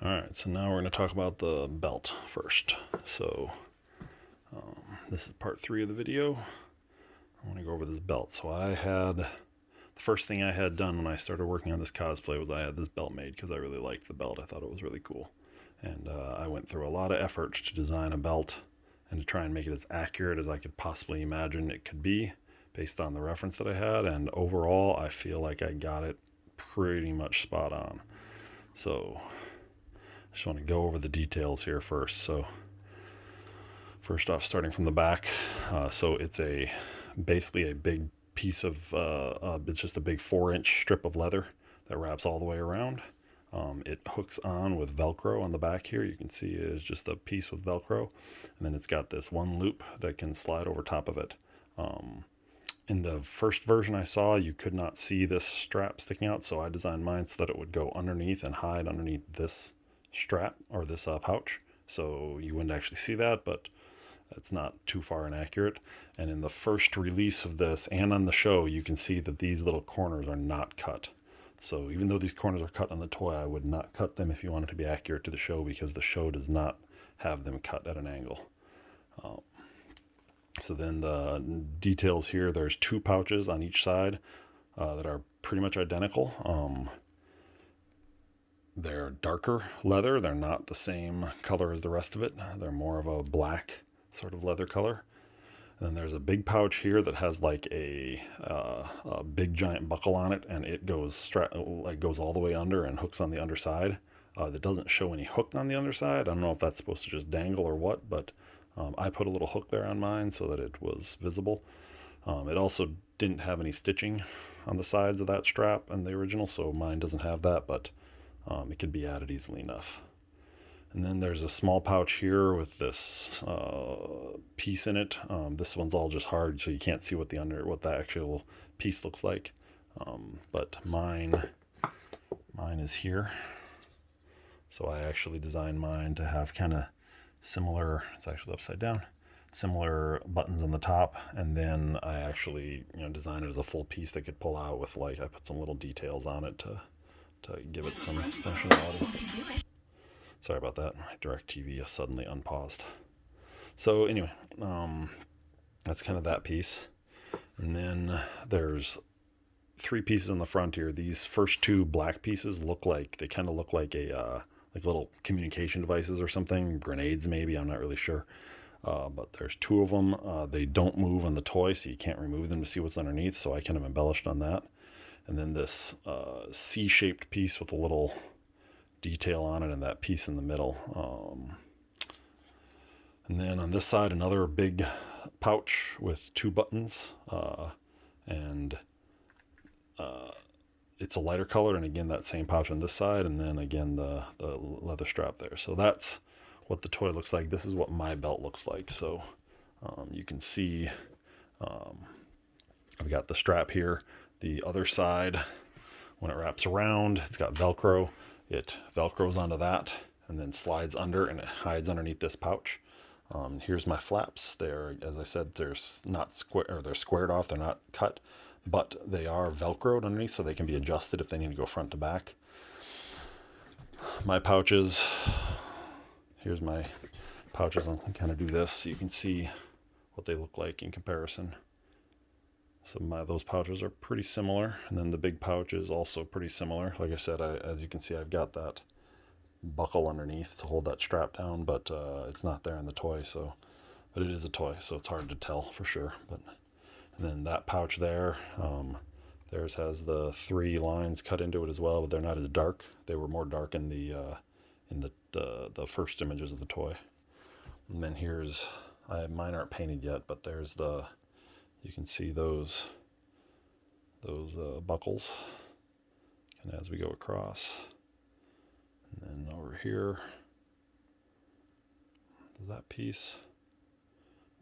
Alright, so now we're going to talk about the belt first. So, this is part 3 of the video. I want to go over this belt. So the first thing I had done when I started working on this cosplay was I had this belt made because I really liked the belt. I thought it was really cool. And I went through a lot of efforts to design a belt and to try and make it as accurate as I could possibly imagine it could be based on the reference that I had. And overall, I feel like I got it pretty much spot on. So, I just want to go over the details here first. So, first off, starting from the back, so it's basically a big piece of it's just a big 4-inch strip of leather that wraps all the way around. It hooks on with Velcro on the back here. You can see it's just a piece with Velcro, and then it's got this one loop that can slide over top of it. In the first version I saw, you could not see this strap sticking out, so I designed mine so that it would go underneath and hide underneath this strap or this pouch, so you wouldn't actually see that, but it's not too far inaccurate. And in the first release of this and on the show, you can see that these little corners are not cut. So even though these corners are cut on the toy, I would not cut them if you want it to be accurate to the show, because the show does not have them cut at an angle. So then the details here, there's 2 pouches on each side that are pretty much identical. They're darker leather. They're not the same color as the rest of it. They're more of a black sort of leather color. And then there's a big pouch here that has like a big giant buckle on it, and it goes all the way under and hooks on the underside. That doesn't show any hook on the underside. I don't know if that's supposed to just dangle or what, but I put a little hook there on mine so that it was visible. It also didn't have any stitching on the sides of that strap in the original, so mine doesn't have that, but it could be added easily enough. And then there's a small pouch here with this piece in it. This one's all just hard, so you can't see what the actual piece looks like. But mine is here. So I actually designed mine to have kind of similar. It's actually upside down. Similar buttons on the top, and then I actually designed it as a full piece that could pull out with I put some little details on it to give it some functionality. Sorry about that. My DirecTV suddenly unpaused. So anyway, that's kind of that piece. And then there's 3 pieces on the front here. These first 2 black pieces look like a like little communication devices or something, grenades maybe. I'm not really sure. But there's 2 of them. They don't move on the toy, so you can't remove them to see what's underneath. So I kind of embellished on that. And then this C-shaped piece with a little detail on it, and that piece in the middle. And then on this side, another big pouch with 2 buttons, and it's a lighter color, and again that same pouch on this side, and then again the leather strap there. So that's what the toy looks like. This is what my belt looks like. So you can see I've got the strap here. The other side, when it wraps around, it's got Velcro. It Velcros onto that and then slides under, and it hides underneath this pouch. Here's my flaps. They're, as I said, they're squared off. They're not cut, but they are Velcroed underneath, so they can be adjusted if they need to go front to back. My pouches. Here's my pouches. I'll kind of do this so you can see what they look like in comparison. So those pouches are pretty similar, and then the big pouch is also pretty similar. Like I said, as you can see, I've got that buckle underneath to hold that strap down, but it's not there in the toy. But it is a toy, so it's hard to tell for sure. And then that pouch there, theirs has the 3 lines cut into it as well, but they're not as dark. They were more dark in the first images of the toy. And then mine aren't painted yet, but there's you can see those buckles, and as we go across, and then over here, that piece.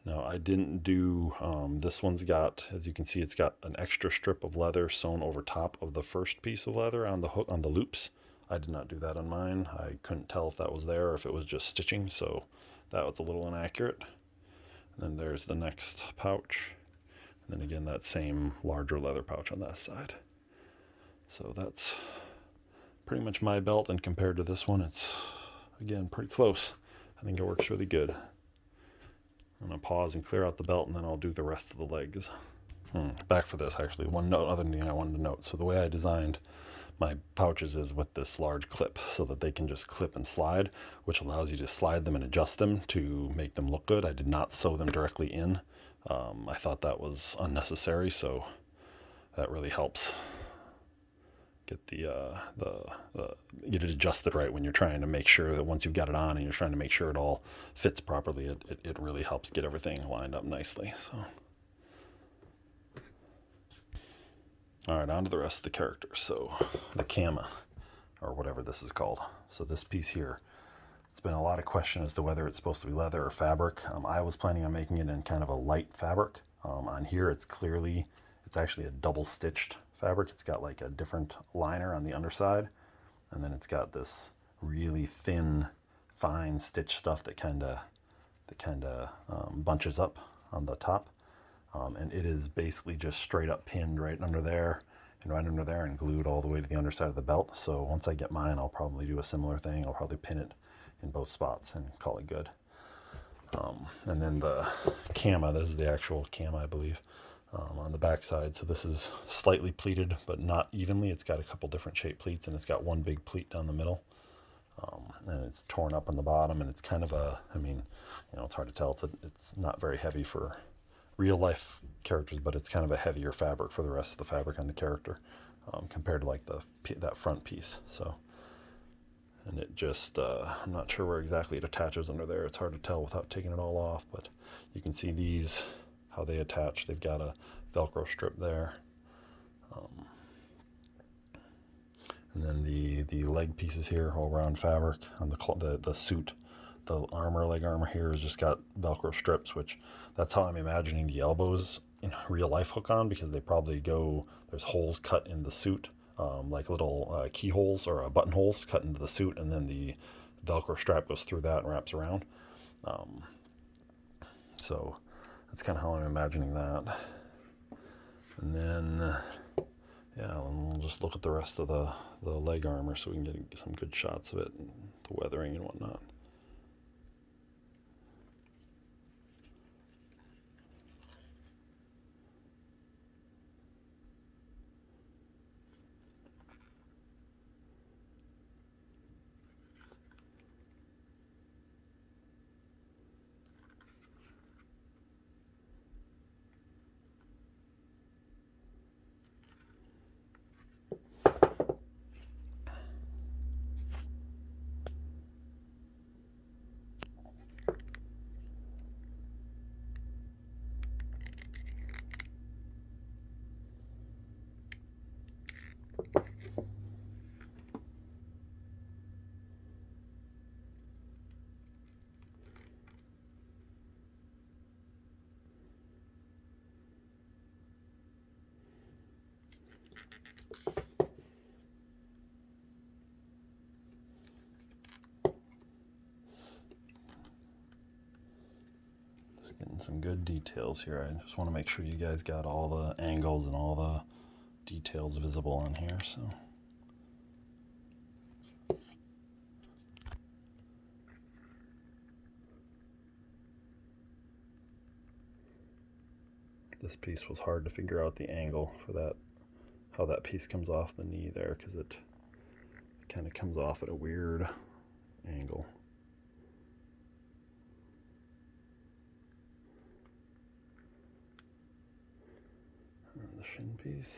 Now I didn't do this one's got, as you can see, it's got an extra strip of leather sewn over top of the first piece of leather on the hook on the loops. I did not do that on mine. I couldn't tell if that was there or if it was just stitching, so that was a little inaccurate. And then there's the next pouch. And then again, that same larger leather pouch on that side. So that's pretty much my belt, and compared to this one, it's, again, pretty close. I think it works really good. I'm going to pause and clear out the belt, and then I'll do the rest of the legs. Back for this, actually. One other thing I wanted to note. So the way I designed my pouches is with this large clip so that they can just clip and slide, which allows you to slide them and adjust them to make them look good. I did not sew them directly in. I thought that was unnecessary, so that really helps get get it adjusted right when you're trying to make sure that once you've got it on and you're trying to make sure it all fits properly. It really helps get everything lined up nicely. So, all right, on to the rest of the characters. So the kama, or whatever this is called. So this piece here, it's been a lot of question as to whether it's supposed to be leather or fabric. I was planning on making it in kind of a light fabric. On here, it's actually a double stitched fabric. It's got like a different liner on the underside, and then it's got this really thin, fine stitch stuff that kind of bunches up on the top. And it is basically just straight up pinned right under there and glued all the way to the underside of the belt. So once I get mine, I'll probably do a similar thing. I'll probably pin it in both spots and call it good. And then the kama, this is the actual kama, I believe, on the back side. So this is slightly pleated, but not evenly. It's got a couple different shaped pleats, and it's got one big pleat down the middle. And it's torn up on the bottom, and it's kind of it's hard to tell. It's not very heavy for real life characters, but it's kind of a heavier fabric for the rest of the fabric on the character, compared to like that front piece. So, and it just, I'm not sure where exactly it attaches under there. It's hard to tell without taking it all off, but you can see these, how they attach. They've got a Velcro strip there. And then the leg pieces here, all round fabric on the suit. The leg armor here has just got Velcro strips, which that's how I'm imagining the elbows in real life hook on, because they probably there's holes cut in the suit, like little keyholes or buttonholes cut into the suit, and then the Velcro strap goes through that and wraps around. So that's kind of how I'm imagining that. And then, and we'll just look at the rest of the leg armor so we can get some good shots of it, and the weathering and whatnot. Getting some good details here. I just want to make sure you guys got all the angles and all the details visible on here. So this piece was hard to figure out the angle for that, how that piece comes off the knee there, because it kind of comes off at a weird angle. And the shin piece.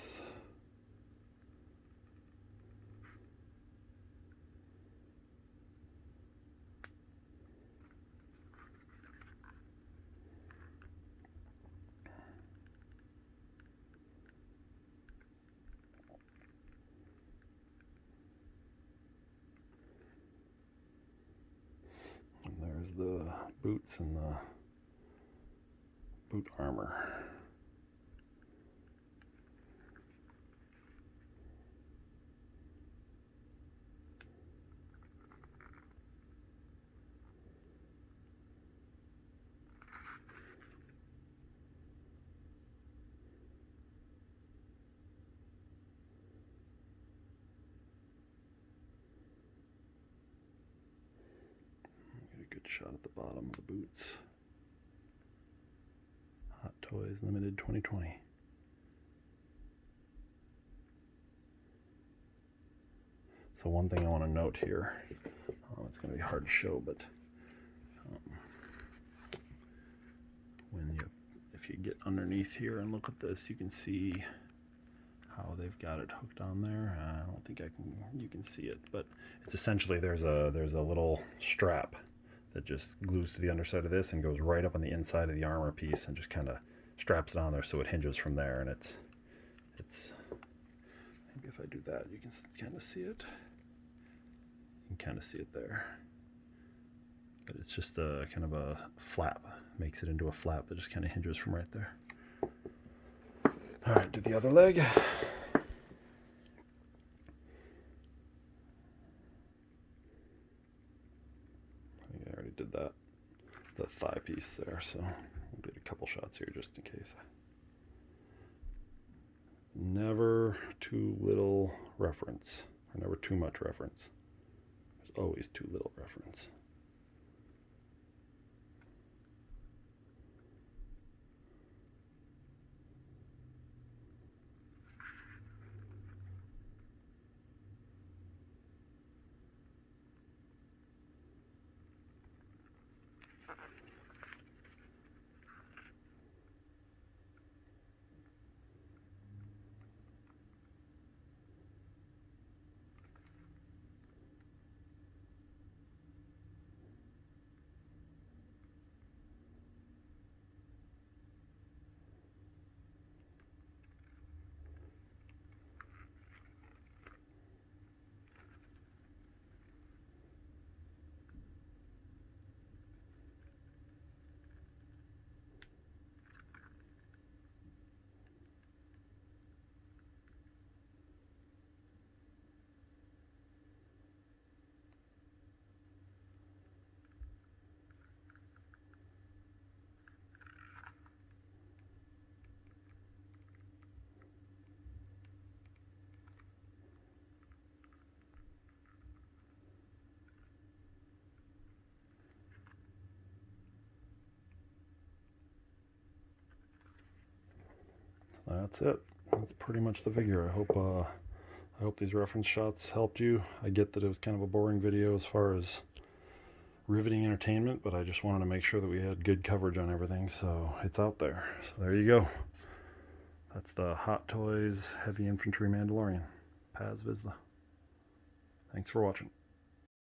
And there's the boots and the boot armor. shot at the bottom of the boots. Hot Toys Limited 2020. So one thing I want to note here, it's going to be hard to show, but if you get underneath here and look at this, you can see how they've got it hooked on there. I don't think you can see it, but it's essentially there's a little strap that just glues to the underside of this and goes right up on the inside of the armor piece and just kind of straps it on there so it hinges from there. And it's I think if I do that, you can kind of see it. You can kind of see it there. But it's just a kind of a flap, makes it into a flap that just kind of hinges from right there. All right, do the other leg. I think I already did that. The thigh piece there, so we'll get a couple shots here just in case. Never too little reference, or never too much reference. There's always too little reference. That's it. That's pretty much the figure. I hope these reference shots helped you. I get that it was kind of a boring video as far as riveting entertainment, but I just wanted to make sure that we had good coverage on everything, so it's out there. So there you go. That's the Hot Toys Heavy Infantry Mandalorian, Paz Vizla. Thanks for watching.